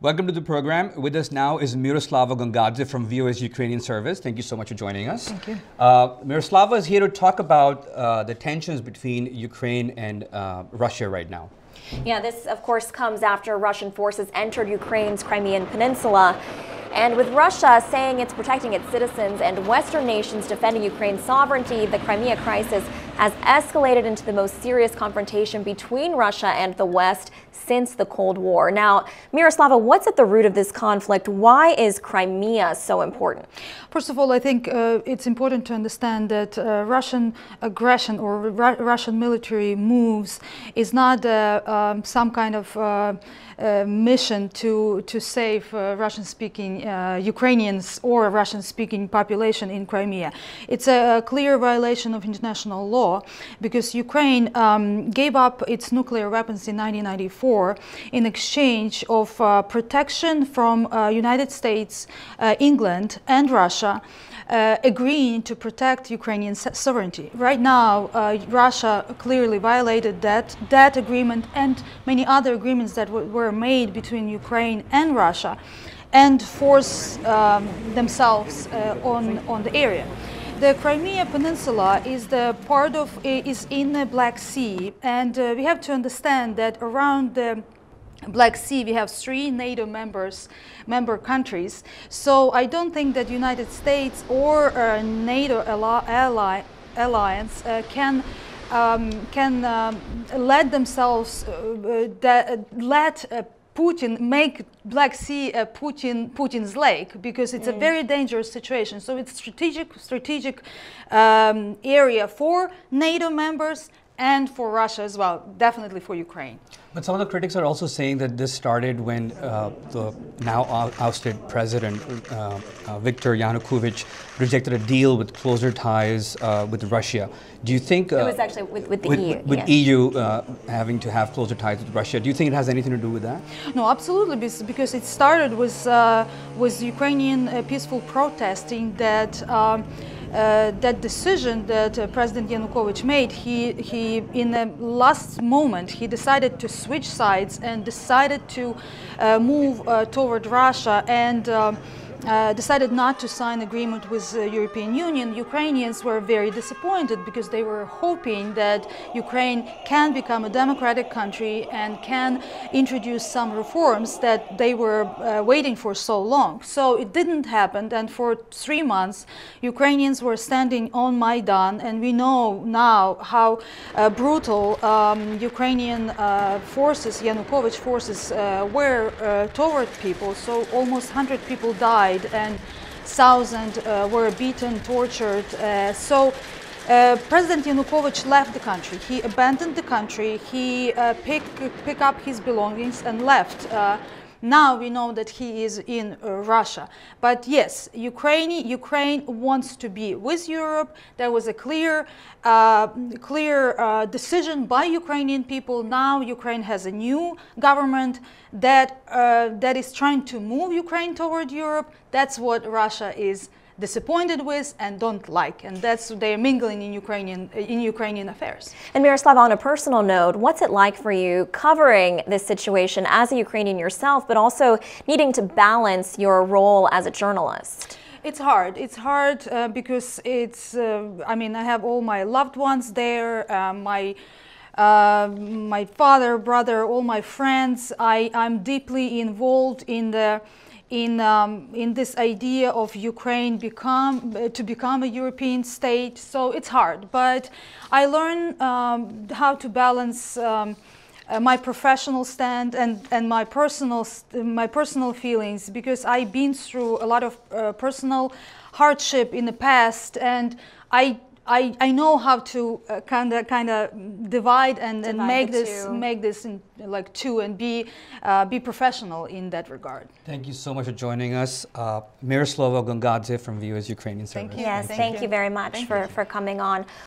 Welcome to the program. With us now is Myroslava Gongadze from VOA's Ukrainian service. Thank you so much for joining us. Thank you. Myroslava is here to talk about the tensions between Ukraine and Russia right now. Yeah, this of course comes after Russian forces entered Ukraine's Crimean Peninsula. And with Russia saying it's protecting its citizens and Western nations defending Ukraine's sovereignty, the Crimea crisis has escalated into the most serious confrontation between Russia and the West since the Cold War. Now, Myroslava, what's at the root of this conflict? Why is Crimea so important? First of all, I think it's important to understand that Russian aggression or Russian military moves is not some kind of mission to save Russian-speaking Ukrainians or Russian-speaking population in Crimea. It's a clear violation of international law because Ukraine gave up its nuclear weapons in 1994 in exchange of protection from United States, England and Russia, agreeing to protect Ukrainian sovereignty. Right now, Russia clearly violated that agreement and many other agreements that were made between Ukraine and Russia, and force themselves on the area. The Crimea Peninsula is is in the Black Sea, and we have to understand that around the Black Sea we have 3 NATO member countries. So I don't think that United States or NATO alliance can let themselves let Putin make Black Sea Putin's lake, because it's a very dangerous situation. So it's strategic area for NATO members and for Russia as well, definitely for Ukraine. But some of the critics are also saying that this started when the now ousted president, Viktor Yanukovych, rejected a deal with closer ties with Russia. Do you think... it was actually with the EU. With yes. EU having to have closer ties with Russia. Do you think it has anything to do with that? No, absolutely, because it started with Ukrainian peaceful protesting that that decision that President Yanukovych made. He in the last moment, he decided to switch sides and decided to move toward Russia and decided not to sign agreement with the European Union. Ukrainians were very disappointed because they were hoping that Ukraine can become a democratic country and can introduce some reforms that they were waiting for so long. So it didn't happen, and for 3 months Ukrainians were standing on Maidan, and we know now how brutal Ukrainian forces, Yanukovych forces, were toward people. So almost 100 people died and thousands were beaten, tortured. So President Yanukovych left the country. He abandoned the country. He picked up his belongings and left. Now we know that he is in Russia. But yes, Ukraine wants to be with Europe. There was a clear decision by Ukrainian people. Now Ukraine has a new government that is trying to move Ukraine toward Europe. That's what Russia is disappointed with and don't like, and that's they're mingling in Ukrainian affairs. And Myroslava, on a personal note, what's it like for you covering this situation as a Ukrainian yourself, but also needing to balance your role as a journalist? It's hard. It's hard because it's. I mean, I have all my loved ones there. My father, brother, all my friends. I'm deeply involved in this idea of Ukraine to become a European state. So it's hard, but I learn how to balance my professional stand and my personal feelings, because I've been through a lot of personal hardship in the past, and I know how to kind of divide and make this in like two, and be professional in that regard. Thank you so much for joining us, Myroslava Gongadze from VOA's Ukrainian service. Yes, thank you very much for coming on.